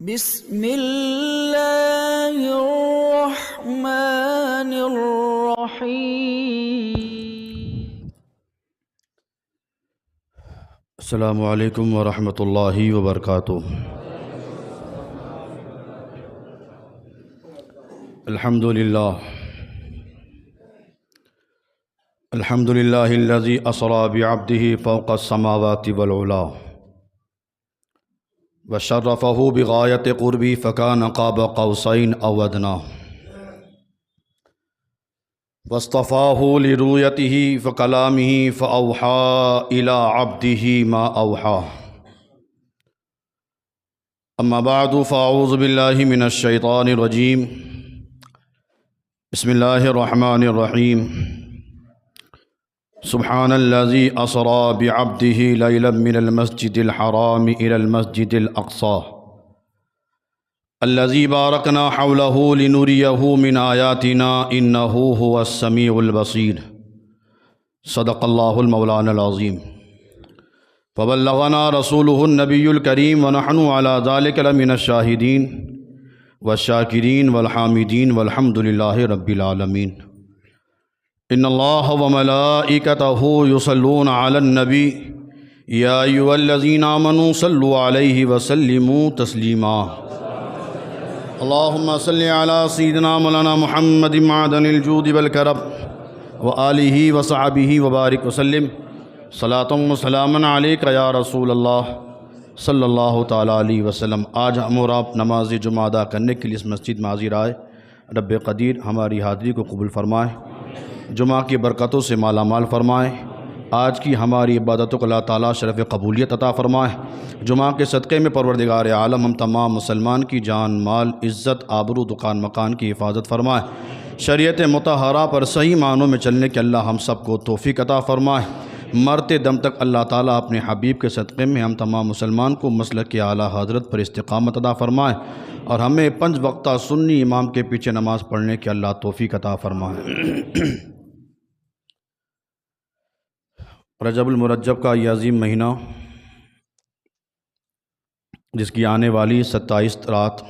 بسم اللہ الرحمن الرحیم۔ السلام علیکم ورحمۃ اللہ وبرکاتہ۔ الحمد للہ الذی اسری بعبدہ فوق السماوات والعلا وشرفہ بغایت قربی فکان قاب قوسین او ادنی واصطفاہ لرؤیتہ فکلامہ فاوحی الی عبدہ ما اوحی۔ اما بعد فاعوذ باللہ من الشیطان الرجیم۔ بسم اللہ الرحمن الرحیم۔ سبحان الذی اسری بعبدہ لیلا من المسجد الحرام الی المسجد الاقصی الذی بارکنا حولہ لنریہ من آیاتنا انہ هو السمیع البصیر۔ صدق اللہ المولانا العظیم۔ فبلغنا رسولہ النبی الکریم ونحن علی ذلک لمن الشاہدین والشاکرین والحامدین والحمد للہ رب العالمین۔ ان اللہ وملائکتہ یصلون علی النبی یا ایھا الذین آمنوا صلوا علیہ وسلموا تسلیما۔ اللہم صلی علی سیدنا مولانا محمد معدن الجود والکرم وآلہ وصحبہ وبارک وسلم۔ صلاۃ و سلام علیک یا رسول اللہ صلی اللہ تعالیٰ علیہ وسلم۔ آج ہم اور آپ نماز جمعہ ادا کرنے کے لیے اس مسجد میں حاضر آئے۔ رب قدیر ہماری حاضری کو قبول فرمائے، جمعہ کی برکتوں سے مالا مال فرمائے، آج کی ہماری عبادتوں کو اللہ تعالیٰ شرف قبولیت عطا فرمائے۔ جمعہ کے صدقے میں پروردگار عالم ہم تمام مسلمان کی جان مال عزت آبرو دکان مکان کی حفاظت فرمائے۔ شریعت مطہرہ پر صحیح معنوں میں چلنے کے اللہ ہم سب کو توفیق عطا فرمائے۔ مرتے دم تک اللہ تعالیٰ اپنے حبیب کے صدقے میں ہم تمام مسلمان کو مسلک کے اعلیٰ حضرت پر استقامت عطا فرمائے، اور ہمیں 5 وقتہ سنی امام کے پیچھے نماز پڑھنے کے اللہ توفیق عطا فرمائے۔ رجب المرجب کا یہ عظیم مہینہ، جس کی آنے والی 27 رات،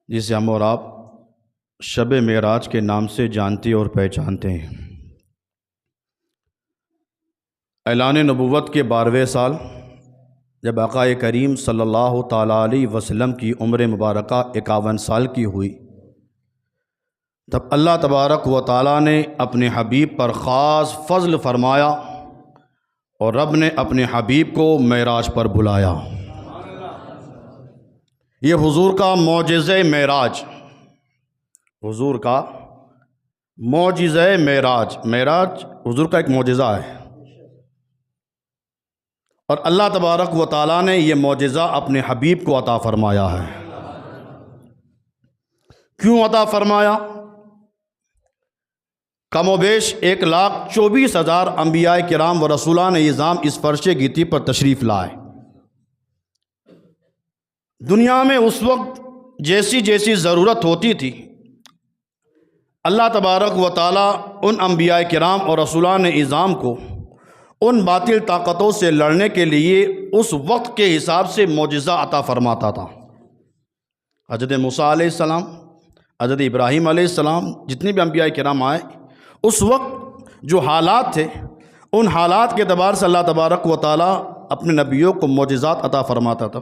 جسے ہم اور آپ شب معراج کے نام سے جانتے اور پہچانتے ہیں۔ اعلان نبوت کے 12ویں سال جب آقا کریم صلی اللہ تعالیٰ علیہ وسلم کی عمر مبارکہ 51 سال کی ہوئی، تب اللہ تبارک و تعالیٰ نے اپنے حبیب پر خاص فضل فرمایا، اور رب نے اپنے حبیب کو معراج پر بلایا۔ یہ حضور کا معجزہ معراج، حضور کا معجزہ معراج، معراج حضور کا ایک معجزہ ہے، اور اللہ تبارک و تعالیٰ نے یہ معجزہ اپنے حبیب کو عطا فرمایا ہے۔ کیوں عطا فرمایا؟ کم و بیش 1,24,000 انبیاء کرام و رسولان اعظام اس فرش گیتی پر تشریف لائے۔ دنیا میں اس وقت جیسی جیسی ضرورت ہوتی تھی، اللہ تبارک و تعالیٰ ان انبیاء کرام اور رسولان اعظام کو ان باطل طاقتوں سے لڑنے کے لیے اس وقت کے حساب سے معجزہ عطا فرماتا تھا۔ حضرت موسیٰ علیہ السلام، حضرت ابراہیم علیہ السلام، جتنے بھی انبیاء کرام آئے، اس وقت جو حالات تھے، ان حالات کے اعتبار سے اللہ تبارک و تعالیٰ اپنے نبیوں کو معجزات عطا فرماتا تھا،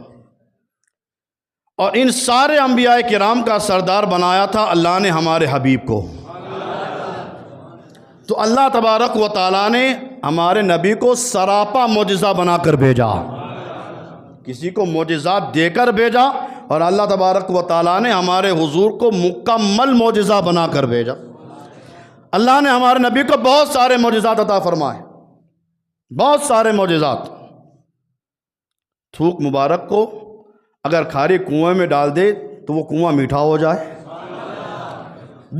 اور ان سارے انبیاء کرام کا سردار بنایا تھا اللہ نے ہمارے حبیب کو۔ تو اللہ تبارک و تعالیٰ نے ہمارے نبی کو سراپا معجزہ بنا کر بھیجا، کسی کو معجزات دے کر بھیجا، اور اللہ تبارک و تعالیٰ نے ہمارے حضور کو مکمل معجزہ بنا کر بھیجا۔ اللہ نے ہمارے نبی کو بہت سارے معجزات عطا فرمائے، بہت سارے معجزات۔ تھوک مبارک کو اگر کھارے کنویں میں ڈال دے تو وہ کنواں میٹھا ہو جائے،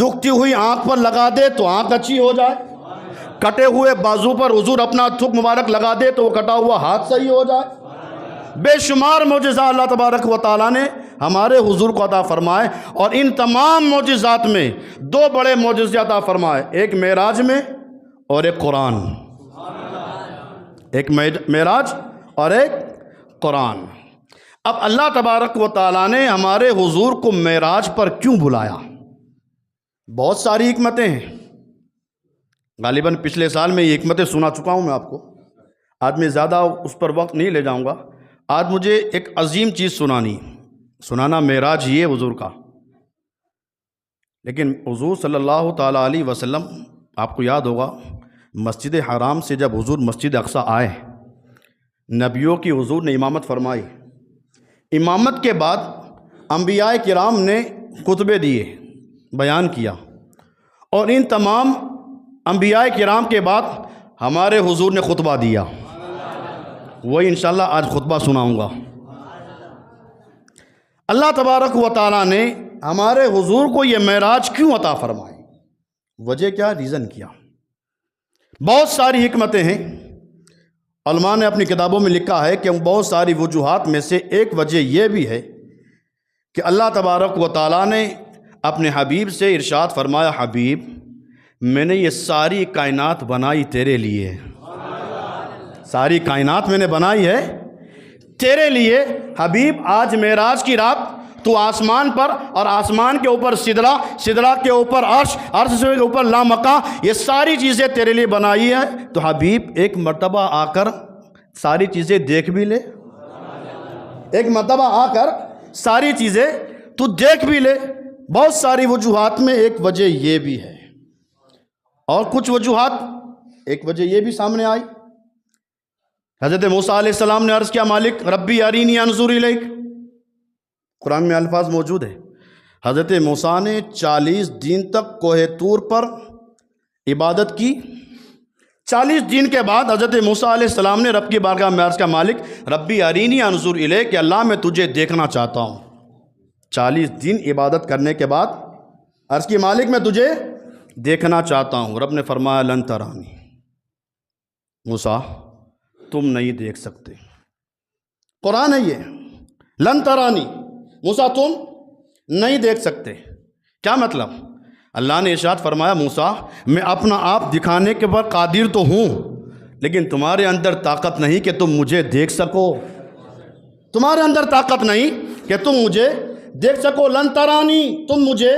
دکھتی ہوئی آنکھ پر لگا دے تو آنکھ اچھی ہو جائے، کٹے ہوئے بازو پر حضور اپنا تھوک مبارک لگا دے تو وہ کٹا ہوا ہاتھ صحیح ہو جائے۔ بے شمار معجزہ اللہ تبارک و تعالیٰ نے ہمارے حضور کو عطا فرمائے، اور ان تمام معجزات میں 2 بڑے معجزے عطا فرمائے، ایک معراج میں اور ایک قرآن۔ ایک معراج اور ایک قرآن۔ اب اللہ تبارک و تعالیٰ نے ہمارے حضور کو معراج پر کیوں بلایا؟ بہت ساری حکمتیں ہیں، غالباً پچھلے سال میں یہ حکمتیں سنا چکا ہوں میں آپ کو، آج میں زیادہ اس پر وقت نہیں لے جاؤں گا۔ آج مجھے ایک عظیم چیز سنانا معراج ہی ہے حضور کا۔ لیکن حضور صلی اللہ تعالیٰ علیہ وسلم، آپ کو یاد ہوگا مسجد حرام سے جب حضور مسجد اقصی آئے، نبیوں کی حضور نے امامت فرمائی، امامت کے بعد انبیاء کرام نے خطبے دیے، بیان کیا، اور ان تمام انبیاء کرام کے بعد ہمارے حضور نے خطبہ دیا، وہی انشاءاللہ آج خطبہ سناؤں گا۔ اللہ تبارک و تعالیٰ نے ہمارے حضور کو یہ معراج کیوں عطا فرمائے؟ وجہ کیا، ریزن کیا؟ بہت ساری حکمتیں ہیں، علماء نے اپنی کتابوں میں لکھا ہے کہ بہت ساری وجوہات میں سے ایک وجہ یہ بھی ہے کہ اللہ تبارک و تعالیٰ نے اپنے حبیب سے ارشاد فرمایا، حبیب میں نے یہ ساری کائنات بنائی تیرے لیے، ساری کائنات میں نے بنائی ہے تیرے لیے۔ حبیب آج معراج کی رات تو آسمان پر، اور آسمان کے اوپر سدرہ، سدرہ کے اوپر عرش، عرش کے اوپر لامکاں، یہ ساری چیزیں تیرے لیے بنائی ہے، تو حبیب ایک مرتبہ آ کر ساری چیزیں دیکھ بھی لے، ایک مرتبہ آ کر ساری چیزیں تو دیکھ بھی لے۔ بہت ساری وجوہات میں ایک وجہ یہ بھی ہے، اور کچھ وجوہات، ایک وجہ یہ بھی سامنے آئی، حضرت موسیٰ علیہ السلام نے عرض کیا، مالک ربی ارینی انظر الیک، قرآن میں الفاظ موجود ہے۔ حضرت موسیٰ نے 40 دن تک کوہ طور پر عبادت کی، 40 دن کے بعد حضرت موسیٰ علیہ السلام نے رب کی بارگاہ میں عرض کیا، مالک ربی ارینی انظر الیک، کہ اللہ میں تجھے دیکھنا چاہتا ہوں۔ 40 دن عبادت کرنے کے بعد عرض کی، مالک میں تجھے دیکھنا چاہتا ہوں۔ رب نے فرمایا، لن ترانی، موسیٰ تم نہیں دیکھ سکتے، قرآن ہے یہ، لن ترانی، موسیٰ تم نہیں دیکھ سکتے۔ کیا مطلب؟ اللہ نے ارشاد فرمایا، موسیٰ میں اپنا آپ دکھانے کے پر قادر تو ہوں، لیکن تمہارے اندر طاقت نہیں کہ تم مجھے دیکھ سکو، تمہارے اندر طاقت نہیں کہ تم مجھے دیکھ سکو، لن ترانی، تم مجھے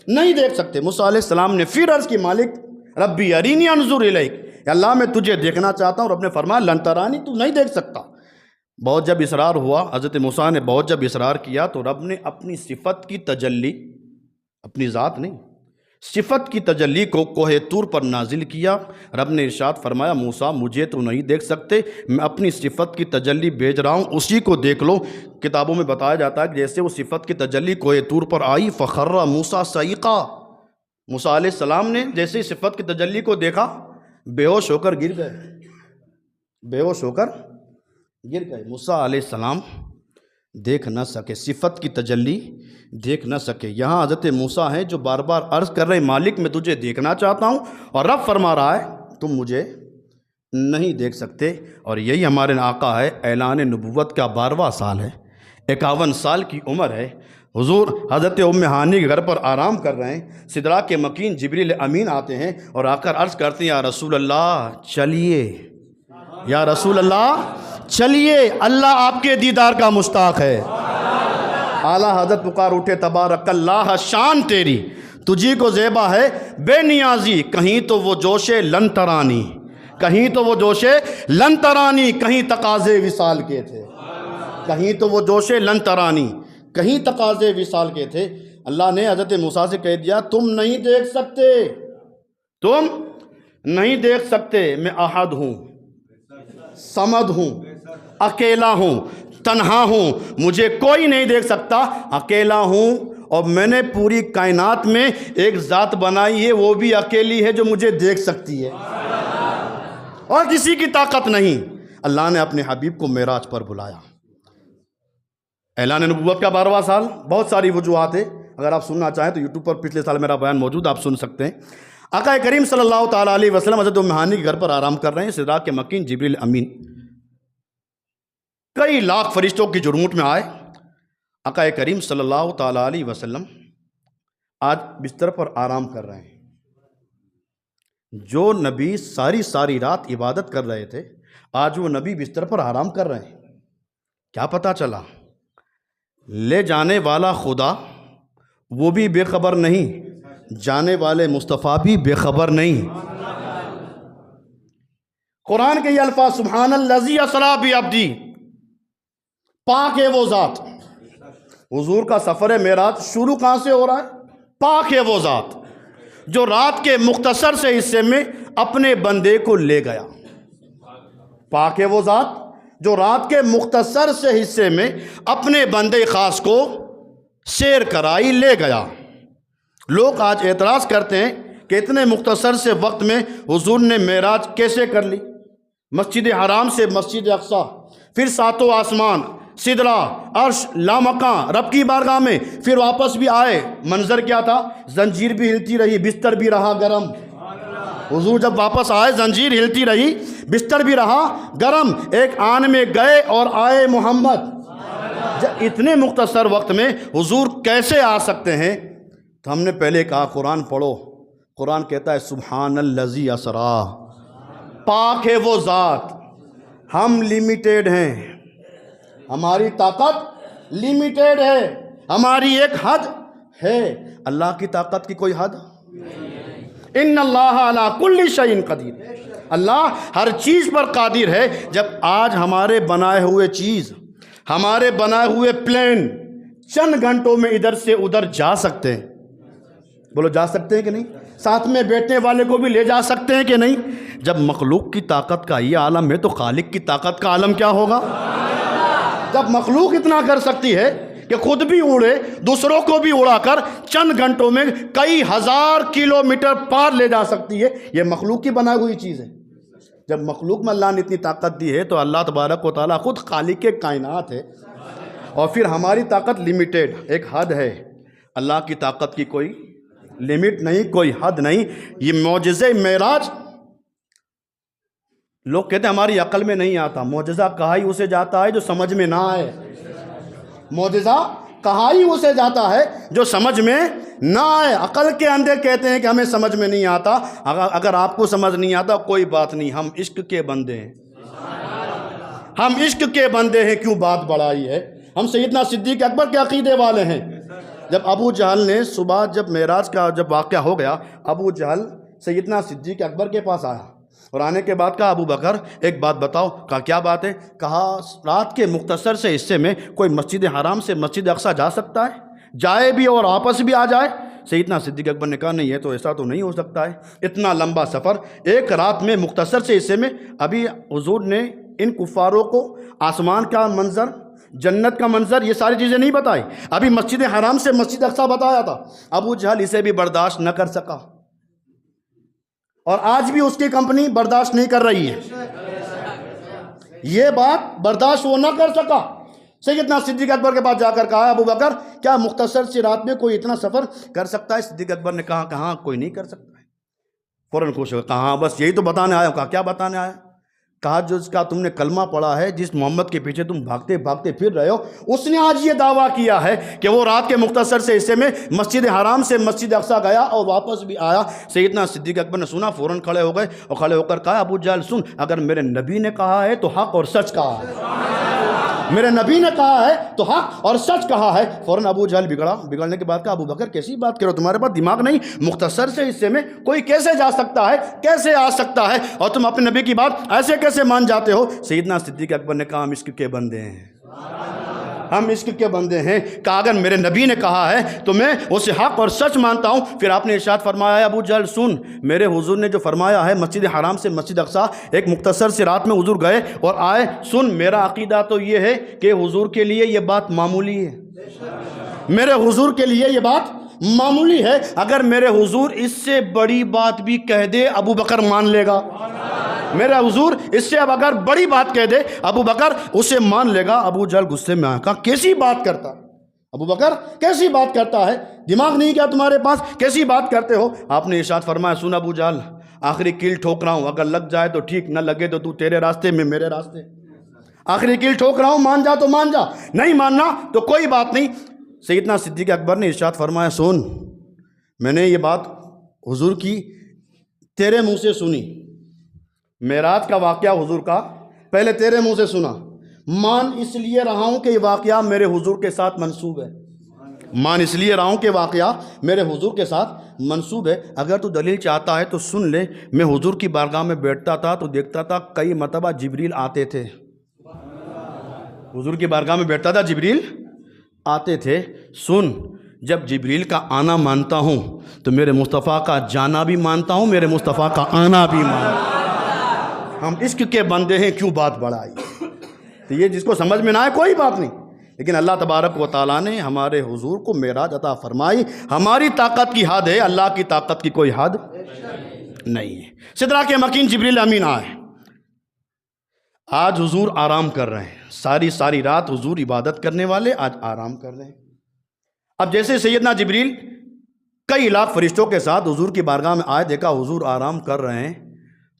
نہیں دیکھ سکتے۔ موسیٰ علیہ السلام نے پھر عرض کی، مالک ربی ارینی انظر الیک، اللہ میں تجھے دیکھنا چاہتا ہوں۔ رب نے فرمایا، لن ترانی، تو نہیں دیکھ سکتا۔ بہت جب اصرار ہوا، حضرت موسیٰ نے بہت جب اصرار کیا، تو رب نے اپنی صفت کی تجلی، اپنی ذات نہیں، صفت کی تجلی کو کوہ طور پر نازل کیا۔ رب نے ارشاد فرمایا، موسیٰ مجھے تو نہیں دیکھ سکتے، میں اپنی صفت کی تجلی بھیج رہا ہوں، اسی کو دیکھ لو۔ کتابوں میں بتایا جاتا ہے کہ جیسے وہ صفت کی تجلی کوہ طور پر آئی، فخر موسیٰ صعیقا، موسیٰ علیہ السلام نے جیسے ہی صفت کی تجلی کو دیکھا، بے ہوش ہو کر گر گئے، بے ہوش ہو کر گر گئے۔ موسیٰ علیہ السلام دیکھ نہ سکے، صفت کی تجلی دیکھ نہ سکے۔ یہاں حضرت موسیٰ ہیں جو بار بار عرض کر رہے ہیں، مالک میں تجھے دیکھنا چاہتا ہوں، اور رب فرما رہا ہے تم مجھے نہیں دیکھ سکتے۔ اور یہی ہمارے آقا ہے، اعلان نبوت کا 12واں سال ہے، 51 سال کی عمر ہے۔ حضور حضرت ام ہانی کے گھر پر آرام کر رہے ہیں، سدرہ کے مکین جبریل امین آتے ہیں اور آ کر عرض کرتے ہیں، یا رسول اللہ چلیے، یا رسول اللہ چلیے، اللہ آپ کے دیدار کا مشتاق ہے۔ اعلیٰ حضرت پکار اٹھے، تبارک اللہ شان تیری، تجھی کو زیبا ہے بے نیازی، کہیں تو وہ جوش لن ترانی، کہیں تو وہ جوش لن ترانی، کہیں تقاضے وصال کے تھے، کہیں تو وہ جوش لن ترانی، کہیں تقاضے وصال کے تھے۔ اللہ نے حضرت موسیٰ سے کہہ دیا، تم نہیں دیکھ سکتے، تم نہیں دیکھ سکتے، میں احد ہوں، صمد ہوں، اکیلا ہوں، تنہا ہوں، مجھے کوئی نہیں دیکھ سکتا، اکیلا ہوں، اور میں نے پوری کائنات میں ایک ذات بنائی ہے، وہ بھی اکیلی ہے جو مجھے دیکھ سکتی ہے، اور کسی کی طاقت نہیں۔ اللہ نے اپنے حبیب کو معراج پر بلایا۔ اعلان نبوت کا 12واں سال، بہت ساری وجوہات ہیں، اگر آپ سننا چاہیں تو یوٹیوب پر پچھلے سال میرا بیان موجود، آپ سن سکتے ہیں۔ آقا کریم صلی اللہ تعالیٰ علیہ وسلم حضرت ام ہانی کے گھر پر آرام کر رہے ہیں، سدرہ کے مکین جبریل امین کئی لاکھ فرشتوں کی جرموٹ میں آئے۔ آقا کریم صلی اللہ تعالیٰ علیہ وسلم آج بستر پر آرام کر رہے ہیں۔ جو نبی ساری رات عبادت کر رہے تھے، آج وہ نبی بستر پر آرام کر رہے ہیں۔ کیا پتہ چلا؟ لے جانے والا خدا وہ بھی بے خبر نہیں، جانے والے مصطفیٰ بھی بے خبر نہیں۔ قرآن کے یہ الفاظ سبحان الذی اسریٰ بعبدہ، پاک ہے وہ ذات۔ حضور کا سفر معراج شروع کہاں سے ہو رہا ہے؟ پاک ہے وہ ذات جو رات کے مختصر سے حصے میں اپنے بندے کو لے گیا۔ پاک ہے وہ ذات جو رات کے مختصر سے حصے میں اپنے بندے خاص کو سیر کرائی لے گیا۔ لوگ آج اعتراض کرتے ہیں کہ اتنے مختصر سے وقت میں حضور نے معراج کیسے کر لی؟ مسجد حرام سے مسجد اقصی، پھر ساتوں آسمان، سدرہ، عرش، لامکاں، رب کی بارگاہ میں، پھر واپس بھی آئے۔ منظر کیا تھا؟ زنجیر بھی ہلتی رہی، بستر بھی رہا گرم۔ حضور جب واپس آئے زنجیر ہلتی رہی، بستر بھی رہا گرم۔ ایک آن میں گئے اور آئے محمد۔ جب اتنے مختصر وقت میں حضور کیسے آ سکتے ہیں؟ تو ہم نے پہلے کہا قرآن پڑھو۔ قرآن کہتا ہے سبحان الذی اسریٰ، پاک ہے وہ ذات۔ ہم لمیٹیڈ ہیں، ہماری طاقت لمیٹیڈ ہے، ہماری ایک حد ہے۔ اللہ کی طاقت کی کوئی حد؟ ان اللہ علی کل شیء قدیر، اللہ ہر چیز پر قادر ہے۔ جب آج ہمارے بنائے ہوئے چیز، ہمارے بنائے ہوئے پلین چند گھنٹوں میں ادھر سے ادھر جا سکتے ہیں، بولو جا سکتے ہیں کہ نہیں؟ ساتھ میں بیٹھنے والے کو بھی لے جا سکتے ہیں کہ نہیں؟ جب مخلوق کی طاقت کا یہ عالم ہے تو خالق کی طاقت کا عالم کیا ہوگا؟ جب مخلوق اتنا کر سکتی ہے کہ خود بھی اڑے، دوسروں کو بھی اڑا کر چند گھنٹوں میں کئی ہزار کلومیٹر پار لے جا سکتی ہے، یہ مخلوق کی بنائی ہوئی چیز ہے۔ جب مخلوق میں اللہ نے اتنی طاقت دی ہے تو اللہ تبارک و تعالیٰ خود خالق کائنات ہے، اور پھر ہماری طاقت لمیٹیڈ، ایک حد ہے۔ اللہ کی طاقت کی کوئی لمٹ نہیں، کوئی حد نہیں۔ یہ معجزہ معراج لوگ کہتے ہیں ہماری عقل میں نہیں آتا۔ معجزہ کہا ہی اسے جاتا ہے جو سمجھ میں نہ آئے۔ معجزہ کہا ہی اسے جاتا ہے جو سمجھ میں نہ آئے۔ عقل کے اندھے کہتے ہیں کہ ہمیں سمجھ میں نہیں آتا۔ اگر آپ کو سمجھ نہیں آتا کوئی بات نہیں، ہم عشق کے بندے ہیں، ہم عشق کے بندے ہیں، کیوں بات بڑھائی ہے؟ ہم سیدنا صدیق اکبر کے عقیدے والے ہیں۔ جب ابو جہل نے صبح جب معراج کا جب واقعہ ہو گیا، ابو جہل سیدنا صدیق اکبر کے پاس آیا اور آنے کے بعد کہا ابو بکر ایک بات بتاؤ۔ کہا کیا بات ہے؟ کہا رات کے مختصر سے حصے میں کوئی مسجد حرام سے مسجد اقصی جا سکتا ہے؟ جائے بھی اور واپس بھی آ جائے؟ سیدنا صدیق اکبر نے کہا نہیں، ہے تو ایسا تو نہیں ہو سکتا ہے، اتنا لمبا سفر ایک رات میں مختصر سے حصے میں۔ ابھی حضور نے ان کفاروں کو آسمان کا منظر، جنت کا منظر، یہ ساری چیزیں نہیں بتائی، ابھی مسجد حرام سے مسجد اقصی بتایا تھا۔ ابو جہل اسے بھی برداشت نہ کر سکا، اور آج بھی اس کی کمپنی برداشت نہیں کر رہی ہے، یہ بات برداشت وہ نہ کر سکا۔ سیدنا صدیق اکبر کے پاس جا کر کہا ابو بکر کیا مختصر سی رات میں کوئی اتنا سفر کر سکتا ہے؟ صدیق اکبر نے کہا کہاں کوئی نہیں کر سکتا ہے۔ فوراً خوش ہو، کہاں بس یہی تو بتانے آیا ہوں۔ کہا کیا بتانے آیا؟ کہا جو اس کا تم نے کلمہ پڑھا ہے، جس محمد کے پیچھے تم بھاگتے بھاگتے پھر رہے ہو، اس نے آج یہ دعویٰ کیا ہے کہ وہ رات کے مختصر سے حصے میں مسجد حرام سے مسجد اقصی گیا اور واپس بھی آیا۔ سیدنا صدیق اکبر نے سنا، فوراً کھڑے ہو گئے اور کھڑے ہو کر کہا ابو جہل سن، اگر میرے نبی نے کہا ہے تو حق اور سچ کہا ہے، میرے نبی نے کہا ہے تو حق اور سچ کہا ہے۔ فوراً ابو جہل بگڑا، بگڑنے کے بعد کہا ابو بکر کیسی بات کرو، تمہارے پاس دماغ نہیں؟ مختصر سے حصے میں کوئی کیسے جا سکتا ہے، کیسے آ سکتا ہے، اور تم اپنے نبی کی بات ایسے کیسے مان جاتے ہو؟ سیدنا صدیق اکبر نے کہا ہم عشق کے بندے ہیں، ہم عشق کے بندے ہیں۔ کہا اگر میرے نبی نے کہا ہے تو میں اسے حق اور سچ مانتا ہوں۔ پھر آپ نے ارشاد فرمایا ہے ابو جہل سن، میرے حضور نے جو فرمایا ہے مسجد حرام سے مسجد اقصی ایک مختصر سی رات میں حضور گئے اور آئے، سن میرا عقیدہ تو یہ ہے کہ حضور کے لیے یہ بات معمولی ہے، میرے حضور کے لیے یہ بات معمولی ہے۔ اگر میرے حضور اس سے بڑی بات بھی کہہ دے ابو بکر مان لے گا، میرا حضور اس سے اب اگر بڑی بات کہہ دے ابو بکر اسے مان لے گا۔ ابو جہل غصے میں آیا، کہا کیسی بات کرتا ابو بکر، کیسی بات کرتا ہے؟ دماغ نہیں کیا تمہارے پاس؟ کیسی بات کرتے ہو؟ آپ نے ارشاد فرمایا سن ابو جہل، آخری کیل ٹھوک رہا ہوں، اگر لگ جائے تو ٹھیک، نہ لگے تو تو تیرے راستے میں میرے راستے۔ آخری کیل ٹھوک رہا ہوں، مان جا تو مان جا، نہیں ماننا تو کوئی بات نہیں۔ سیدنا صدیق اکبر نے ارشاد فرمایا سن، میں نے یہ بات حضور کی تیرے منہ سے سنی، معراج کا واقعہ حضور کا پہلے تیرے منہ سے سنا، مان اس لیے رہا ہوں کہ یہ واقعہ میرے حضور کے ساتھ منسوب ہے، مان اس لیے رہا ہوں کہ واقعہ میرے حضور کے ساتھ منسوب ہے۔ اگر تو دلیل چاہتا ہے تو سن لے، میں حضور کی بارگاہ میں بیٹھتا تھا تو دیکھتا تھا کئی مرتبہ جبریل آتے تھے، حضور کی بارگاہ میں بیٹھتا تھا جبریل آتے تھے۔ سن، جب جبریل کا آنا مانتا ہوں تو میرے مصطفیٰ کا جانا بھی مانتا ہوں، میرے مصطفیٰ کا آنا بھی مانتا ہوں۔ ہم عشق کے بندے ہیں، کیوں بات بڑھائی؟ تو یہ جس کو سمجھ میں نہ آئے کوئی بات نہیں، لیکن اللہ تبارک و تعالیٰ نے ہمارے حضور کو معراج عطا فرمائی۔ ہماری طاقت کی حد ہے، اللہ کی طاقت کی کوئی حد نہیں ہے۔ سدرا کے مکین جبریل امین آئے، آج حضور آرام کر رہے ہیں، ساری رات حضور عبادت کرنے والے آج آرام کر رہے ہیں۔ اب جیسے سیدنا جبریل کئی لاکھ فرشتوں کے ساتھ حضور کی بارگاہ میں آئے، دیکھا حضور آرام کر رہے ہیں،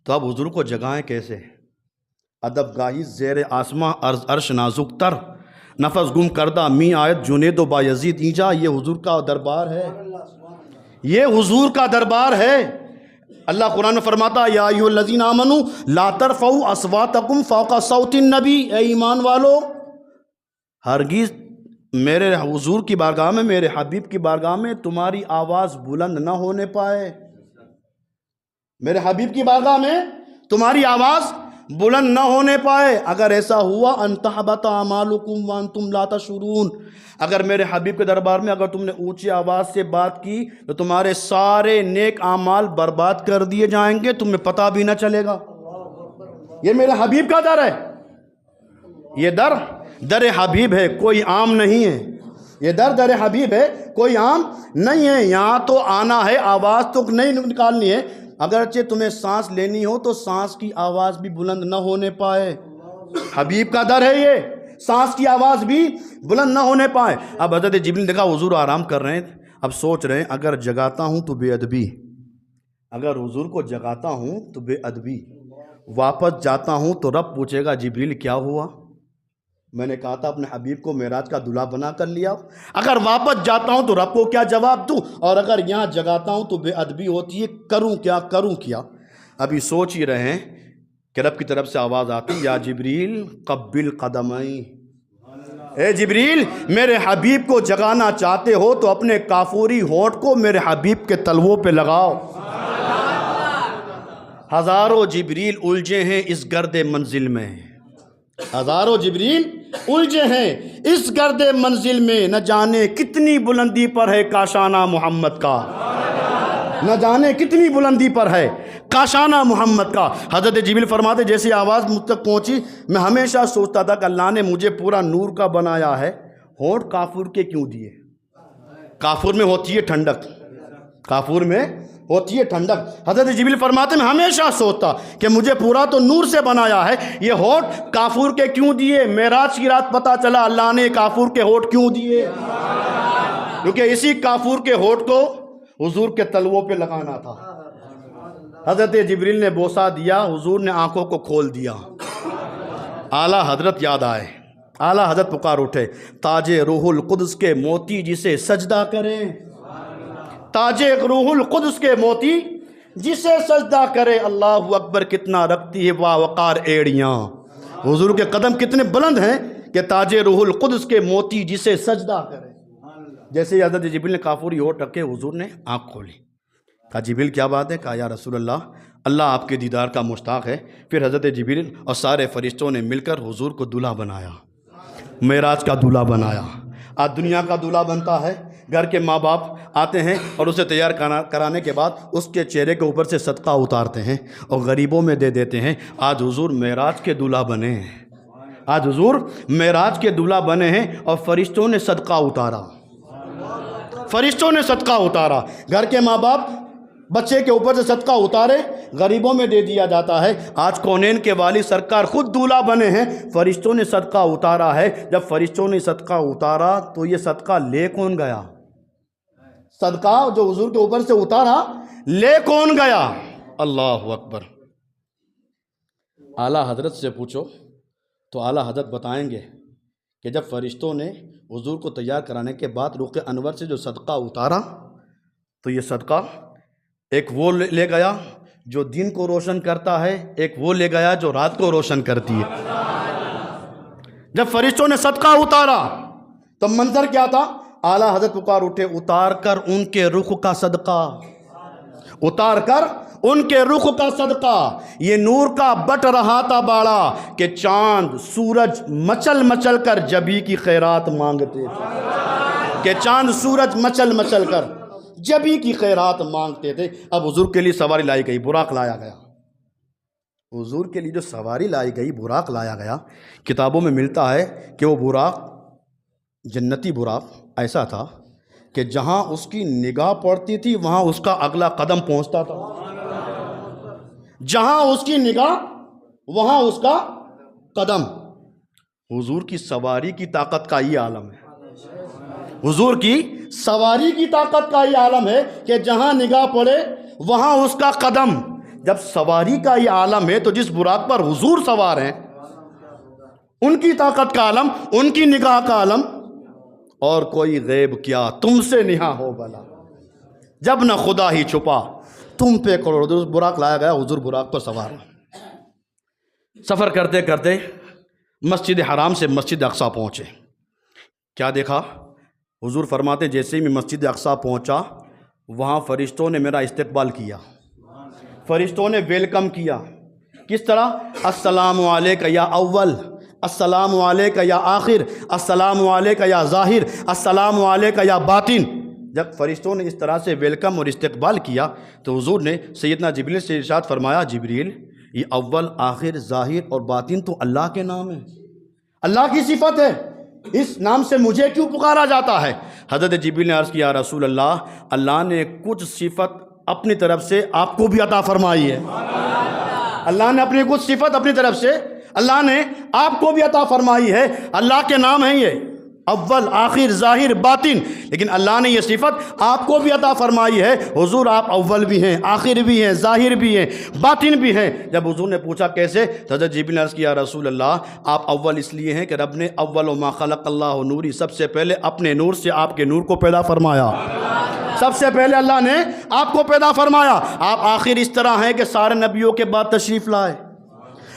تو اب حضور کو جگائیں کیسے؟ ادب گاہی زیر آسماں عرش نازک تر، نفس گم کردہ می آیت جنید و بایزید اینجا۔ یہ حضور کا دربار ہے، یہ حضور کا دربار ہے۔ اللہ قرآن میں فرماتا یا ایھا الذین آمنوا لا ترفعوا اصواتکم فوق صوت النبی، اے ایمان والو ہرگز میرے حضور کی بارگاہ میں، میرے حبیب کی بارگاہ میں تمہاری آواز بلند نہ ہونے پائے، میرے حبیب کی بارگاہ میں تمہاری آواز بلند نہ ہونے پائے۔ اگر ایسا ہوا ان تحبط اعمالکم وانتم لا تشعرون، اگر میرے حبیب کے دربار میں اگر تم نے اونچی آواز سے بات کی تو تمہارے سارے نیک اعمال برباد کر دیے جائیں گے، تمہیں پتہ بھی نہ چلے گا۔ یہ میرے حبیب کا در ہے، یہ در حبیب ہے، کوئی عام نہیں ہے۔ یہ در حبیب ہے، کوئی عام نہیں ہے۔ یہاں تو آنا ہے، آواز تو نہیں نکالنی ہے۔ اگرچہ تمہیں سانس لینی ہو تو سانس کی آواز بھی بلند نہ ہونے پائے، حبیب کا در ہے یہ، سانس کی آواز بھی بلند نہ ہونے پائے۔ اب حضرت جبریل دیکھا حضور آرام کر رہے ہیں، اب سوچ رہے ہیں اگر جگاتا ہوں تو بے ادبی، اگر حضور کو جگاتا ہوں تو بے ادبی، واپس جاتا ہوں تو رب پوچھے گا جبریل کیا ہوا؟ میں نے کہا تھا اپنے حبیب کو معراج کا دلہا بنا کر لیا۔ اگر واپس جاتا ہوں تو رب کو کیا جواب دوں؟ اور اگر یہاں جگاتا ہوں تو بے ادبی ہوتی ہے، کروں کیا؟ ابھی سوچ ہی رہے ہیں کہ رب کی طرف سے آواز آتی یا جبریل قبل قدمئی، اے جبریل میرے حبیب کو جگانا چاہتے ہو تو اپنے کافوری ہونٹ کو میرے حبیب کے تلووں پہ لگاؤ۔ ہزاروں جبریل الجھے ہیں اس گرد منزل میں، ہزاروں جبریل الجھے ہیں اس گرد منزل میں، نہ جانے کتنی بلندی پر ہے کاشانہ محمد کا، نہ جانے کتنی بلندی پر ہے کاشانہ محمد کا۔ حضرت جبریل فرماتے جیسے آواز مجھ تک پہنچی میں ہمیشہ سوچتا تھا کہ اللہ نے مجھے پورا نور کا بنایا ہے، ہونٹ کافور کے کیوں دیے؟ کافور میں ہوتی ہے ٹھنڈک، کافور میں ہوتی ہے ٹھنڈک۔ حضرت جبریل فرماتے میں ہمیشہ سوچتا کہ مجھے پورا تو نور سے بنایا ہے، یہ ہونٹ کافور کے کیوں دیے؟ معراج کی رات پتہ چلا اللہ نے کافور کے ہونٹ کیوں دیے، کیونکہ اسی کافور کے ہونٹ کو حضور کے تلووں پہ لگانا تھا۔ حضرت جبریل نے بوسہ دیا، حضور نے آنکھوں کو کھول دیا، اعلیٰ حضرت یاد آئے، اعلیٰ حضرت پکار اٹھے تاج روح القدس کے موتی جسے سجدہ کریں، تاج روح القدس کے موتی جسے سجدہ کرے، اللہ اکبر کتنا رکھتی ہے وقار ایڑیاں، حضور کے قدم کتنے بلند ہیں کہ تاج روح القدس کے موتی جسے سجدہ کرے۔ جیسے ہی حضرت جبریل نے کافوری ہونٹ رکھے حضور نے آنکھ کھولی، کہا جبریل کیا بات ہے؟ کہا یا رسول اللہ آپ کے دیدار کا مشتاق ہے۔ پھر حضرت جبریل اور سارے فرشتوں نے مل کر حضور کو دلہا بنایا، معراج کا دلہا بنایا۔ آج دنیا کا دلہا بنتا ہے، گھر کے ماں باپ آتے ہیں اور اسے تیار کرانے کے بعد اس کے چہرے کے اوپر سے صدقہ اتارتے ہیں اور غریبوں میں دے دیتے ہیں۔ آج حضور معراج کے دلہا بنے ہیں، آج حضور معراج کے دلہا بنے ہیں اور فرشتوں نے صدقہ اتارا، فرشتوں نے صدقہ اتارا۔ گھر کے ماں باپ بچے کے اوپر سے صدقہ اتارے، غریبوں میں دے دیا جاتا ہے۔ آج کونین کے والی سرکار خود دولہا بنے ہیں، فرشتوں نے صدقہ اتارا ہے۔ جب فرشتوں نے صدقہ اتارا تو یہ صدقہ لے کون گیا؟ صدقہ جو حضور کے اوپر سے اتارا لے کون گیا؟ اللہ اکبر۔ اعلیٰ حضرت سے پوچھو تو اعلیٰ حضرت بتائیں گے کہ جب فرشتوں نے حضور کو تیار کرانے کے بعد رخ انور سے جو صدقہ اتارا تو یہ صدقہ ایک وہ لے گیا جو دن کو روشن کرتا ہے، ایک وہ لے گیا جو رات کو روشن کرتی ہے۔ جب فرشتوں نے صدقہ اتارا تو منظر کیا تھا؟ اعلیٰ حضرت پکار اٹھے، اتار کر ان کے رخ کا صدقہ، اتار کر ان کے رخ کا صدقہ، یہ نور کا بٹ رہا تھا باڑا کہ چاند سورج مچل مچل کر جبی کی خیرات مانگتے تھے، کہ چاند سورج مچل مچل کر جبی کی خیرات مانگتے تھے۔ اب حضور کے لیے سواری لائی گئی، براق لایا گیا۔ حضور کے لیے جو سواری لائی گئی، براق لایا گیا، کتابوں میں ملتا ہے کہ وہ براق جنتی براق ایسا تھا کہ جہاں اس کی نگاہ پڑتی تھی وہاں اس کا اگلا قدم پہنچتا تھا، جہاں اس کی نگاہ وہاں اس کا قدم۔ حضور کی سواری کی طاقت کا یہ عالم ہے، حضور کی سواری کی طاقت کا یہ عالم ہے کہ جہاں نگاہ پڑے وہاں اس کا قدم۔ جب سواری کا یہ عالم ہے تو جس براق پر حضور سوار ہیں ان کی طاقت کا عالم، ان کی نگاہ کا عالم، اور کوئی غیب کیا تم سے نہا ہو بلا، جب نہ خدا ہی چھپا تم پہ کروڑ۔ براق لایا گیا، حضور براق پر سوار۔ سفر کرتے کرتے مسجد حرام سے مسجد اقصیٰ پہنچے، کیا دیکھا؟ حضور فرماتے جیسے ہی میں مسجد اقصیٰ پہنچا وہاں فرشتوں نے میرا استقبال کیا، فرشتوں نے ویلکم کیا۔ کس طرح؟ السلام علیکہ یا اول، السلام علیکہ یا آخر، السلام علیکہ یا ظاہر، السلام علیکہ یا باطن۔ جب فرشتوں نے اس طرح سے ویلکم اور استقبال کیا تو حضور نے سیدنا جبریل سے ارشاد فرمایا، جبریل یہ اول آخر ظاہر اور باطن تو اللہ کے نام ہے، اللہ کی صفت ہے، اس نام سے مجھے کیوں پکارا جاتا ہے؟ حضرت جبریل نے عرض کیا، رسول اللہ، اللہ نے کچھ صفت اپنی طرف سے آپ کو بھی عطا فرمائی ہے، اللہ نے اپنی کچھ صفت اپنی طرف سے اللہ نے آپ کو بھی عطا فرمائی ہے۔ اللہ کے نام ہیں یہ اول آخر ظاہر باطن، لیکن اللہ نے یہ صفت آپ کو بھی عطا فرمائی ہے۔ حضور آپ اول بھی ہیں، آخر بھی ہیں، ظاہر بھی ہیں، باطن بھی ہیں۔ جب حضور نے پوچھا کیسے تو حضرت جبریل نے عرض کیا، رسول اللہ آپ اول اس لیے ہیں کہ رب نے اول ما خلق اللہ نوری، سب سے پہلے اپنے نور سے آپ کے نور کو پیدا فرمایا، سب سے پہلے اللہ نے آپ کو پیدا فرمایا۔ آپ آخر اس طرح ہیں کہ سارے نبیوں کے بعد تشریف لائے،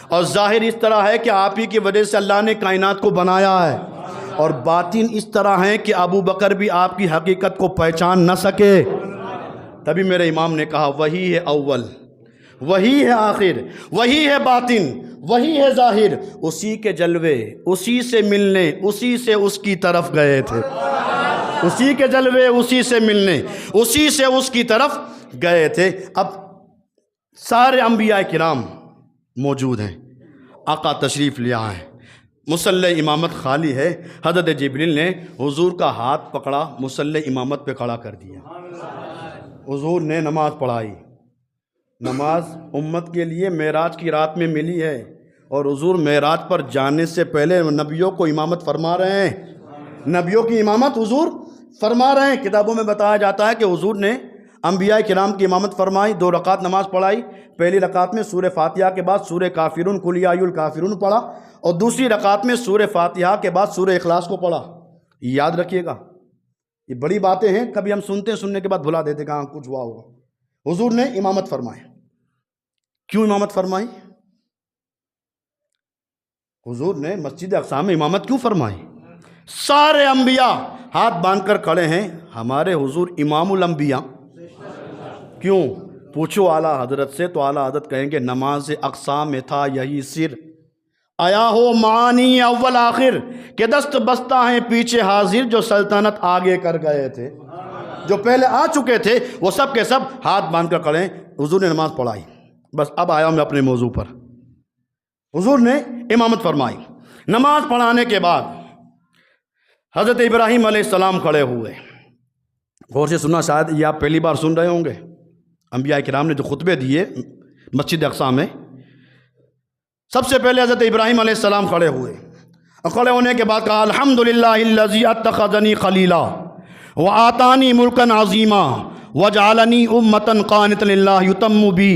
اور ظاہر اس طرح ہے کہ آپ ہی کی وجہ سے اللہ نے کائنات کو بنایا ہے، اور باطن اس طرح ہے کہ ابو بکر بھی آپ کی حقیقت کو پہچان نہ سکے۔ تبھی میرے امام نے کہا وہی ہے اول، وہی ہے آخر، وہی ہے باطن، وہی ہے ظاہر، اسی کے جلوے اسی سے ملنے اسی سے اس کی طرف گئے تھے، اسی کے جلوے اسی سے ملنے اسی سے اس کی طرف گئے تھے۔ اب سارے انبیاء کرام موجود ہیں، آقا تشریف لے آئے، مصلی امامت خالی ہے۔ حضرت جبریل نے حضور کا ہاتھ پکڑا، مصلی امامت پہ کھڑا کر دیا، حضور نے نماز پڑھائی۔ نماز امت کے لیے معراج کی رات میں ملی ہے، اور حضور معراج پر جانے سے پہلے نبیوں کو امامت فرما رہے ہیں، نبیوں کی امامت حضور فرما رہے ہیں۔ کتابوں میں بتایا جاتا ہے کہ حضور نے انبیاء کرام کی امامت فرمائی، 2 رکعت نماز پڑھائی۔ پہلی رکعت میں سورہ فاتحہ کے بعد سورہ کافرون قل یا ایھا الکافرون پڑھا، اور دوسری رکعت میں سورہ فاتحہ کے بعد سورہ اخلاص کو پڑھا۔ یاد رکھیے گا، یہ بڑی باتیں ہیں، کبھی ہم سنتے ہیں، سننے کے بعد بھلا دیتے کہ ہاں کچھ ہوا ہوگا۔ حضور نے امامت فرمائی۔ کیوں امامت فرمائی؟ حضور نے مسجد اقصیٰ میں امامت کیوں فرمائی؟ سارے انبیاء ہاتھ باندھ کر کھڑے ہیں، ہمارے حضور امام الانبیاء، کیوں؟ پوچھو اعلیٰ حضرت سے تو اعلیٰ حضرت کہیں گے نماز اقصیٰ میں تھا یہی سر، آیا ہو معانی اول آخر کہ دست بستہ ہیں پیچھے حاضر، جو سلطنت آگے کر گئے تھے، جو پہلے آ چکے تھے وہ سب کے سب ہاتھ باندھ کر کھڑے ہیں۔ حضور نے نماز پڑھائی۔ بس اب آیا ہوں میں اپنے موضوع پر۔ حضور نے امامت فرمائی۔ نماز پڑھانے کے بعد حضرت ابراہیم علیہ السلام کھڑے ہوئے۔ غور سے سننا، شاید یہ آپ پہلی بار سن رہے ہوں گے، انبیاء کرام نے جو خطبے دیے مسجد اقصیٰ میں، سب سے پہلے حضرت ابراہیم علیہ السلام کھڑے ہوئے، اور کھڑے ہونے کے بعد کہا الحمدللہ الذی اتخذنی خلیلا وآتانی ملکا عظیما وجعلنی امتا قانتا للہ یتم بی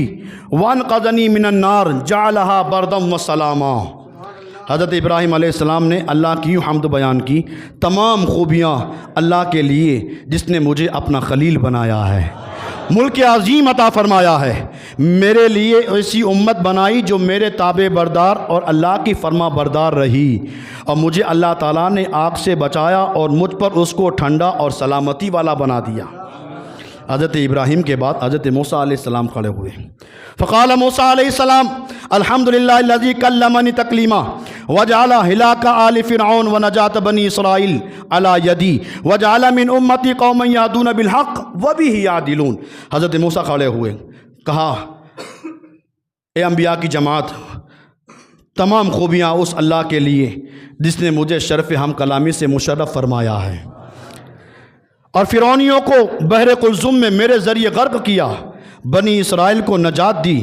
وانقذنی من النار جعلہا بردا وسلاما۔ حضرت ابراہیم علیہ السلام نے اللہ کی حمد بیان کی، تمام خوبیاں اللہ کے لیے جس نے مجھے اپنا خلیل بنایا ہے، ملک عظیم عطا فرمایا ہے، میرے لیے ایسی امت بنائی جو میرے تابع بردار اور اللہ کی فرما بردار رہی، اور مجھے اللہ تعالیٰ نے آگ سے بچایا اور مجھ پر اس کو ٹھنڈا اور سلامتی والا بنا دیا۔ حضرت ابراہیم کے بعد حضرت موسیٰ علیہ السلام کھڑے ہوئے۔ فقال موسیٰ علیہ السلام الحمدللہ الذی کلمنی تکلیما وجعل ہلاک آل فرعون ونجات بنی اسرائیل علی یدی وجعل من امتی قوما یہدون بالحق وبہ یعدلون۔ حضرت موسیٰ کھڑے ہوئے، کہا اے انبیاء کی جماعت، تمام خوبیاں اس اللہ کے لیے جس نے مجھے شرف ہم کلامی سے مشرف فرمایا ہے، اور فرعونیوں کو بحر قلزم میں میرے ذریعے غرق کیا، بنی اسرائیل کو نجات دی،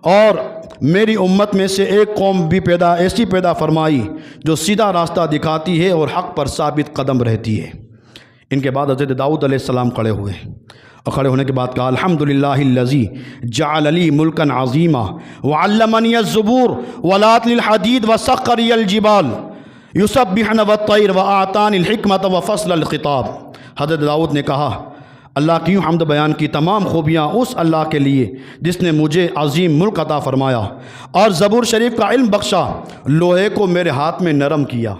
اور میری امت میں سے ایک قوم بھی ایسی پیدا فرمائی جو سیدھا راستہ دکھاتی ہے اور حق پر ثابت قدم رہتی ہے۔ ان کے بعد حضرت داؤد علیہ السلام کھڑے ہوئے، اور کھڑے ہونے کے بعد کہا الحمدللہ الذی جعل لی ملکا عظیما وعلمنی الزبور ولات للحدید وسخر لی الجبال یسبحن والطیر واعطانی الحکمت وفصل الخطاب۔ حضرت داؤد نے کہا اللہ کی حمد بیان کی، تمام خوبیاں اس اللہ کے لیے جس نے مجھے عظیم ملک عطا فرمایا اور زبور شریف کا علم بخشا، لوہے کو میرے ہاتھ میں نرم کیا۔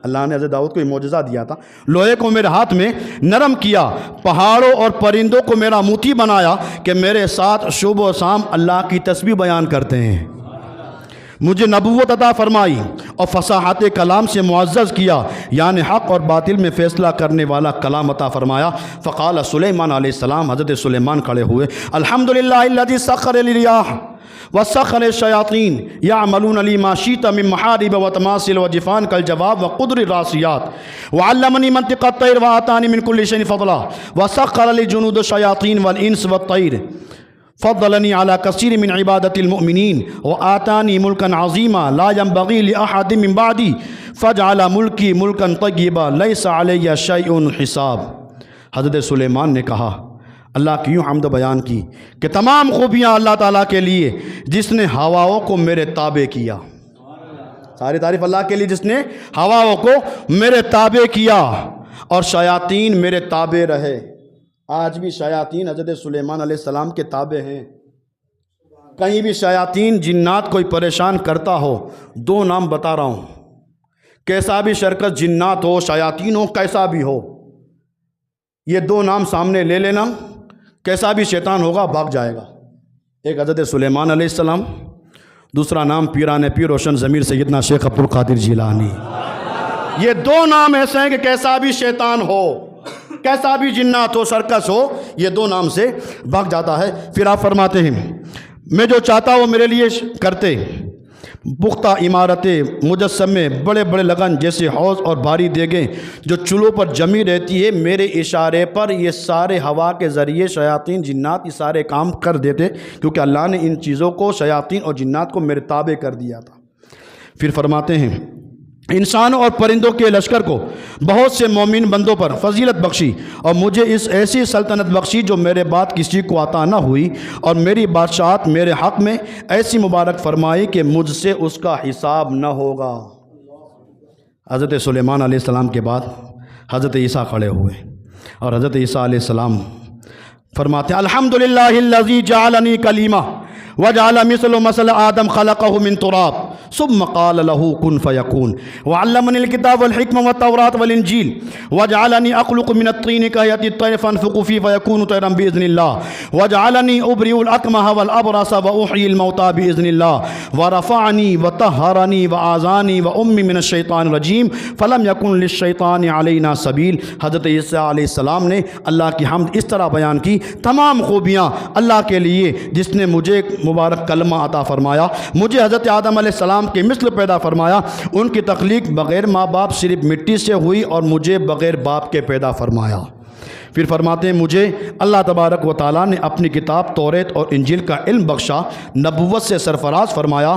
اللہ نے حضرت داؤد کو یہ معجزہ دیا تھا، لوہے کو میرے ہاتھ میں نرم کیا، پہاڑوں اور پرندوں کو میرا موتی بنایا کہ میرے ساتھ صبح و شام اللہ کی تسبیح بیان کرتے ہیں، مجھے نبوت عطا فرمائی اور فصاحت کلام سے معزز کیا، یعنی حق اور باطل میں فیصلہ کرنے والا کلام عطا فرمایا۔ فقال سلیمان علیہ السلام، حضرت سلیمان کھڑے ہوئے، الحمدللہ الذی سخر الریاح وسخر الشیاطین یعملون لی ما شئت من محارب وتماثل وجفان کالجواب وقدر الراسیات وعلمنی منطق الطیر وآتانی من کل شیء فضلا وسخر لی جنود الشیاطین والانس والطیر فضلنی علی کثیر من عبادت المؤمنین وآتانی ملکا عظیما لا ينبغی لأحد من بعدی فجعل ملکی ملکا طیبا لیس علی شیء حساب۔ حضرت سلیمان نے کہا اللہ کی یوں حمد بیان کی کہ تمام خوبیاں اللہ تعالیٰ کے لیے جس نے ہواؤں کو میرے تابع کیا، ساری تعریف اللہ کے لیے جس نے ہواؤں کو میرے تابع کیا اور شیاطین میرے تابع رہے۔ آج بھی شیاطین حضرت سلیمان علیہ السلام کے تابع ہیں۔ کہیں بھی شیاطین جنات کوئی پریشان کرتا ہو، دو نام بتا رہا ہوں، کیسا بھی شرکت جنات ہو، شیاطین ہو، کیسا بھی ہو، یہ دو نام سامنے لے لینا، کیسا بھی شیطان ہوگا بھاگ جائے گا۔ ایک حضرت سلیمان علیہ السلام، دوسرا نام پیران پیر روشن ضمیر سیدنا شیخ عبد القادر جیلانی۔ یہ دو نام ایسے ہیں کہ کیسا بھی شیطان ہو، کیسا بھی جنات ہو، سرکس ہو، یہ دو نام سے بھاگ جاتا ہے۔ پھر آپ فرماتے ہیں میں جو چاہتا وہ میرے لیے کرتے، پختہ عمارتیں، مجسمے، بڑے بڑے لگن جیسے حوض اور بھاری دیگیں جو چولہوں پر جمی رہتی ہے، میرے اشارے پر یہ سارے ہوا کے ذریعے شیاطین جنات یہ سارے کام کر دیتے، کیونکہ اللہ نے ان چیزوں کو، شیاطین اور جنات کو میرے تابع کر دیا تھا۔ پھر فرماتے ہیں انسانوں اور پرندوں کے لشکر کو بہت سے مومن بندوں پر فضیلت بخشی اور مجھے اس ایسی سلطنت بخشی جو میرے بعد کسی کو عطا نہ ہوئی، اور میری بادشاہت میرے حق میں ایسی مبارک فرمائی کہ مجھ سے اس کا حساب نہ ہوگا۔ حضرت سلیمان علیہ السلام کے بعد حضرت عیسیٰ کھڑے ہوئے، اور حضرت عیسیٰ علیہ السلام فرماتے ہیں الحمدللہ الذی جعلنی کلیمہ وجعل مثل آدم خلقہ من تراب ثم قال له كن فيكون وعلمني الكتاب والحكمة والتوراة والإنجيل وجعلني أخلق من الطين كهيئة الطير فأنفخ فيه فيكون طيرا بإذن الله وجعلني أبرئ الأكمه والأبرص وأحيي الموتى بإذن الله ورفعني وطهرني وأعاذني وأمي من الشيطان الرجيم فلم يكن للشيطان علينا سبيل۔ حضرت عیسیٰ علیہ السلام نے اللہ کی حمد اس طرح بیان کی، تمام خوبیاں اللہ کے لیے جس نے مجھے مبارک کلمہ عطا فرمایا، مجھے حضرت آدم علیہ السلام کے مثل پیدا فرمایا، ان کی تخلیق بغیر ماں باپ صرف مٹی سے ہوئی، اور مجھے بغیر باپ کے پیدا فرمایا۔ پھر فرماتے ہیں مجھے اللہ تبارک و تعالیٰ نے اپنی کتاب توریت اور انجیل کا علم بخشا، نبوت سے سرفراز فرمایا،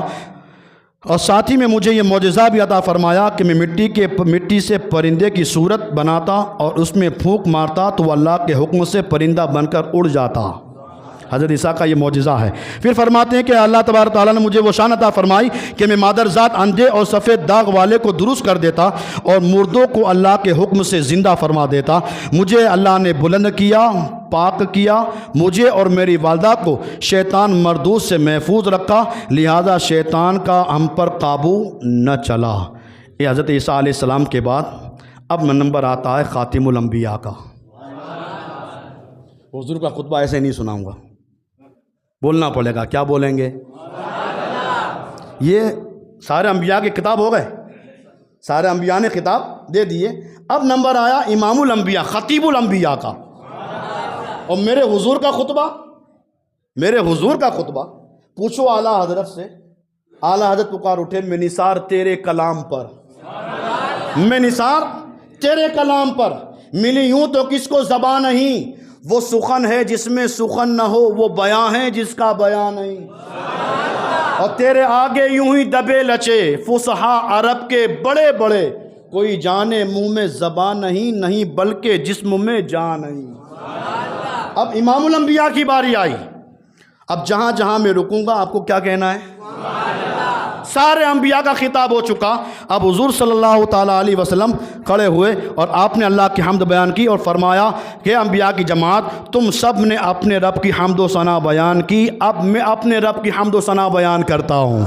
اور ساتھ ہی میں مجھے یہ معجزہ بھی عطا فرمایا کہ میں مٹی سے پرندے کی صورت بناتا اور اس میں پھونک مارتا تو وہ اللہ کے حکم سے پرندہ بن کر اڑ جاتا، حضرت عیسیٰ کا یہ معجزہ ہے۔ پھر فرماتے ہیں کہ اللہ تبارک تعالیٰ نے مجھے وہ شان عطا فرمائی کہ میں مادر ذات اندھے اور سفید داغ والے کو درست کر دیتا اور مردوں کو اللہ کے حکم سے زندہ فرما دیتا۔ مجھے اللہ نے بلند کیا، پاک کیا، مجھے اور میری والدہ کو شیطان مردود سے محفوظ رکھا، لہذا شیطان کا ہم پر قابو نہ چلا۔ یہ حضرت عیسیٰ علیہ السلام کے بعد اب نمبر آتا ہے خاتم الانبیاء کا۔ حضور کا خطبہ ایسے نہیں سناؤں گا، بولنا پڑے گا۔ کیا بولیں گے؟ یہ سارے انبیاء کی کتاب ہو گئے، سارے انبیاء نے خطاب دے دیے۔ اب نمبر آیا امام الانبیاء، خطیب الانبیاء کا، اور میرے حضور کا خطبہ، میرے حضور کا خطبہ۔ پوچھو اعلیٰ حضرت سے، اعلیٰ حضرت پکار اٹھے، میں نثار تیرے کلام پر، میں نثار تیرے کلام پر، ملی یوں تو کس کو زبان نہیں، وہ سخن ہے جس میں سخن نہ ہو، وہ بیان ہے جس کا بیان نہیں۔ اور تیرے آگے یوں ہی دبے لچے فصحا عرب کے بڑے بڑے، کوئی جانے منہ میں زبان نہیں، نہیں بلکہ جسم میں جان نہیں۔ اب امام الانبیاء کی باری آئی۔ اب جہاں جہاں میں رکوں گا آپ کو کیا کہنا ہے؟ سارے انبیاء کا خطاب ہو چکا۔ اب حضور صلی اللہ تعالیٰ علیہ وسلم کھڑے ہوئے اور آپ نے اللہ کی حمد بیان کی اور فرمایا کہ انبیاء کی جماعت، تم سب نے اپنے رب کی حمد و ثنا بیان کی، اب میں اپنے رب کی حمد و ثنا بیان کرتا ہوں،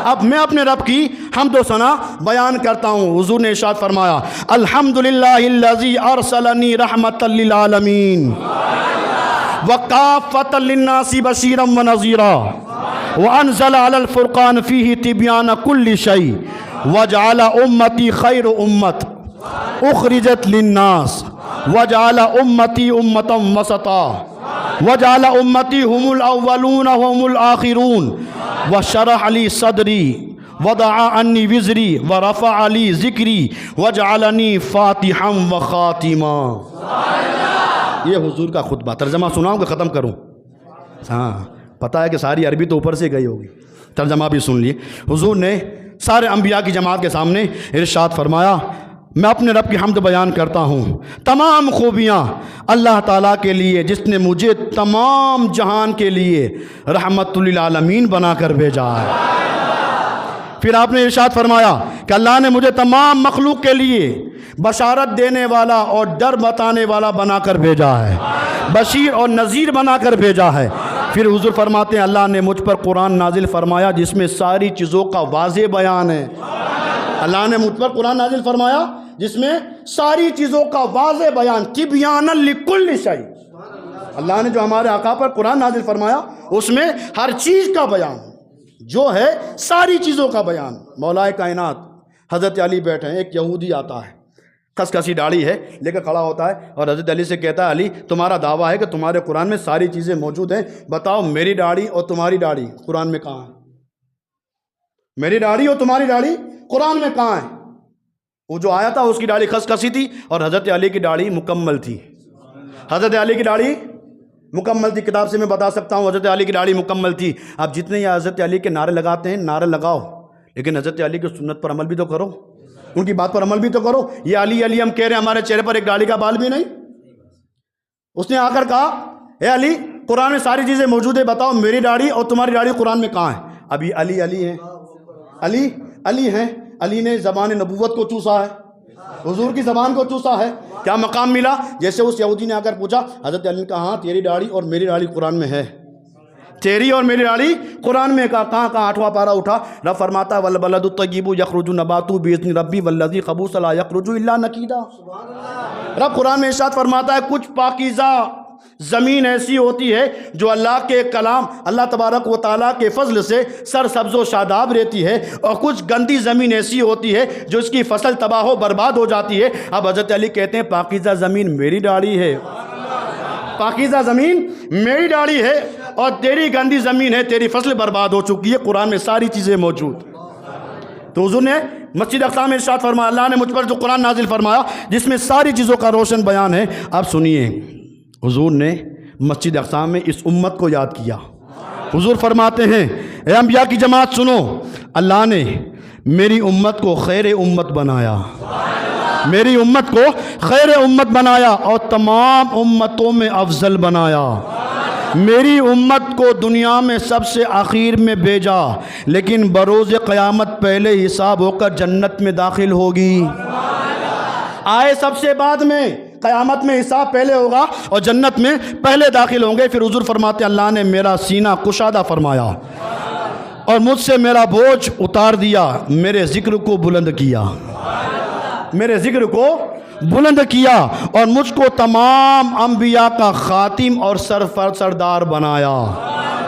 اب میں اپنے رب کی حمد و ثنا بیان کرتا ہوں۔ حضور نے ارشاد فرمایا، الحمدللہ الذی ارسلنی رحمۃ للعالمین وکافۃ للناس بشیرا ونذیرا وانزل علی الفرقان فیہ تبیان کل شیء وجعل امتی خیر امت اخرجت للناس وجعل امتی امتا وسطا وجعل امتی هم الاولون وهم الاخرون وشرح لی صدری وضع عنی وزری ورفع لی ذکری وجعلنی فاتحا وخاتما۔ یہ حضور کا خطبہ، ترجمہ سناؤں کہ ختم کروں؟ ہاں پتہ ہے کہ ساری عربی تو اوپر سے گئی ہوگی، ترجمہ بھی سن لیے۔ حضور نے سارے انبیاء کی جماعت کے سامنے ارشاد فرمایا، میں اپنے رب کی حمد بیان کرتا ہوں، تمام خوبیاں اللہ تعالیٰ کے لیے جس نے مجھے تمام جہان کے لیے رحمت للعالمین بنا کر بھیجا ہے۔ پھر آپ نے ارشاد فرمایا کہ اللہ نے مجھے تمام مخلوق کے لیے بشارت دینے والا اور ڈر بتانے والا بنا کر بھیجا ہے، بشیر اور نذیر بنا کر بھیجا ہے۔ پھر حضور فرماتے ہیں اللہ نے مجھ پر قرآن نازل فرمایا جس میں ساری چیزوں کا واضح بیان ہے۔ اللہ نے مجھ پر قرآن نازل فرمایا جس میں ساری چیزوں کا واضح بیان، تبیانا لکل شیء۔ اللہ نے جو ہمارے آقا پر قرآن نازل فرمایا اس میں ہر چیز کا بیان جو ہے، ساری چیزوں کا بیان۔ مولا کائنات حضرت علی بیٹھے ہیں، ایک یہودی آتا ہے، کھسی داڑھی ہے لے کر کھڑا ہوتا ہے اور حضرت علی سے کہتا ہے، علی تمہارا دعویٰ ہے کہ تمہارے قرآن میں ساری چیزیں موجود ہیں، بتاؤ میری داڑھی اور تمہاری داڑھی قرآن میں کہاں ہے؟ میری داڑھی اور تمہاری داڑھی قرآن میں کہاں ہے؟ وہ جو آیا تھا اس کی داڑھی کھسی تھی اور حضرت علی کی داڑھی مکمل تھی۔ حضرت علی کی داڑھی مکمل تھی، کتاب سے میں بتا سکتا ہوں حضرت علی کی داڑھی مکمل تھی۔ اب جتنے یہ حضرت علی کے نعرے لگاتے ہیں، نعرے لگاؤ، لیکن حضرت علی کی سنت پر عمل بھی تو کرو، ان کی بات پر عمل بھی تو کرو۔ یہ علی علی ہم کہہ رہے ہیں، ہمارے چہرے پر ایک داڑھی کا بال بھی نہیں۔ اس نے آ کر کہا، اے علی قرآن میں ساری چیزیں موجود ہیں، بتاؤ میری داڑھی اور تمہاری داڑھی قرآن میں کہاں ہے؟ ابھی علی علی ہیں، علی علی ہیں۔ علی نے زبان نبوت کو چوسا ہے، حضور کی زبان کو چوسا ہے۔ کیا مقام ملا؟ جیسے اس یہودی نے آ کر پوچھا، حضرت علی نے کہا ہاں تیری داڑھی اور میری داڑھی قرآن میں ہے، تیری اور میری داڑھی قرآن میں۔ کہاں 8واں پارہ اٹھا، رب فرماتا والبلد الطیب یخرج نباتہ باذن ربی والذی خبوث لا یخرج الا نکیدا۔ رب قرآن میں ارشاد فرماتا ہے کچھ پاکیزہ زمین ایسی ہوتی ہے جو اللہ کے کلام، اللہ تبارک و تعالیٰ کے فضل سے سرسبز و شاداب رہتی ہے، اور کچھ گندی زمین ایسی ہوتی ہے جو اس کی فصل تباہ و برباد ہو جاتی ہے۔ اب حضرت علی کہتے ہیں پاکیزہ زمین میری داڑھی ہے، پاکیزہ زمین میری داڑھی ہے اور تیری گندی زمین ہے، تیری فصل برباد ہو چکی ہے، قرآن میں ساری چیزیں موجود۔ تو حضور نے مسجد اقصی میں ارشاد فرمایا، اللہ نے مجھ پر جو قرآن نازل فرمایا جس میں ساری چیزوں کا روشن بیان ہے۔ اب سنیے، حضور نے مسجد اقصی میں اس امت کو یاد کیا۔ حضور فرماتے ہیں اے انبیاء کی جماعت سنو، اللہ نے میری امت کو خیر امت بنایا، میری امت کو خیر امت بنایا اور تمام امتوں میں افضل بنایا۔ میری امت کو دنیا میں سب سے آخر میں بھیجا، لیکن بروز قیامت پہلے حساب ہو کر جنت میں داخل ہوگی۔ آئے سب سے بعد میں، قیامت میں حساب پہلے ہوگا اور جنت میں پہلے داخل ہوں گے۔ پھر حضور فرماتے ہیں اللہ نے میرا سینہ کشادہ فرمایا اور مجھ سے میرا بوجھ اتار دیا، میرے ذکر کو بلند کیا، میرے ذکر کو بلند کیا اور مجھ کو تمام انبیاء کا خاتم اور سردار بنایا،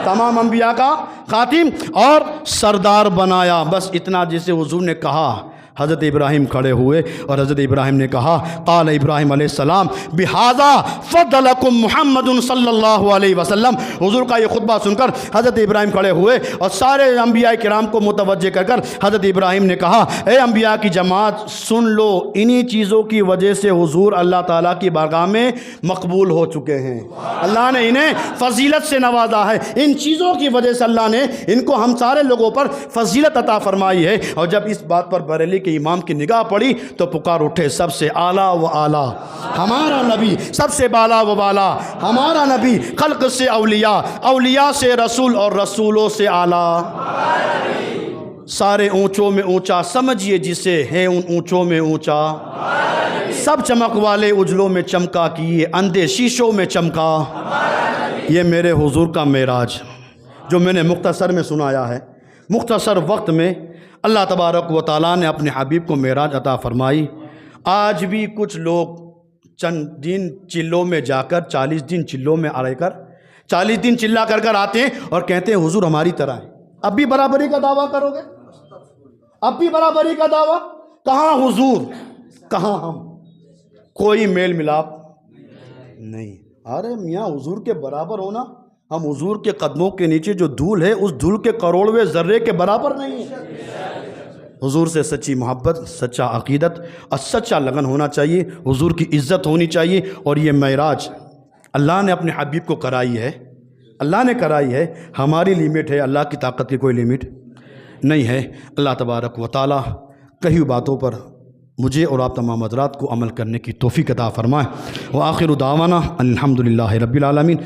تمام انبیاء کا خاتم اور سردار بنایا۔ بس اتنا جسے حضور نے کہا، حضرت ابراہیم کھڑے ہوئے اور حضرت ابراہیم نے کہا قال ابراہیم علیہ السلام بہذا فضلکم محمد صلی اللہ علیہ وسلم۔ حضور کا یہ خطبہ سن کر حضرت ابراہیم کھڑے ہوئے اور سارے انبیاء کرام کو متوجہ کر کر حضرت ابراہیم نے کہا اے انبیاء کی جماعت سن لو، انہی چیزوں کی وجہ سے حضور اللہ تعالیٰ کی بارگاہ میں مقبول ہو چکے ہیں۔ اللہ نے انہیں فضیلت سے نوازا ہے، ان چیزوں کی وجہ سے اللہ نے ان کو ہم سارے لوگوں پر فضیلت عطا فرمائی ہے۔ اور جب اس بات پر بریلی امام کی نگاہ پڑی تو پکار اٹھے سب سے اعلیٰ و اعلیٰ ہمارا نبی، سب سے بالا و بالا ہمارا نبی، خلق سے اولیاء، اولیاء سے رسول اور رسولوں سے اعلیٰ، سارے اونچوں میں اونچا سمجھیے جسے ہے ان اونچوں میں اونچا، سب چمک والے اجلوں میں چمکا کیے اندھے شیشوں میں چمکا۔ یہ میرے حضور کا معراج جو میں نے مختصر میں سنایا ہے، مختصر وقت میں اللہ تبارک و تعالیٰ نے اپنے حبیب کو معراج عطا فرمائی۔ آج بھی کچھ لوگ چند دن چلوں میں جا کر 40 دن چلوں میں رہ کر 40 دن چلا کر کر آتے ہیں اور کہتے ہیں حضور ہماری طرح ہے۔ اب بھی برابری کا دعویٰ کرو گے؟ اب بھی برابری کا دعویٰ؟ کہاں حضور کہاں ہم؟ کوئی میل ملاپ نہیں۔ ارے میاں حضور کے برابر ہونا، ہم حضور کے قدموں کے نیچے جو دھول ہے اس دھول کے کروڑویں ذرے کے برابر نہیں ہے۔ حضور سے سچی محبت، سچا عقیدت اور سچا لگن ہونا چاہیے، حضور کی عزت ہونی چاہیے۔ اور یہ معراج اللہ نے اپنے حبیب کو کرائی ہے، اللہ نے کرائی ہے، ہماری لیمٹ ہے، اللہ کی طاقت کی کوئی لیمٹ نہیں ہے۔ اللہ تبارک و تعالیٰ کئی باتوں پر مجھے اور آپ تمام حضرات کو عمل کرنے کی توفیق عطا فرمائے۔ وآخر دعوانا الحمدللہ رب العالمین۔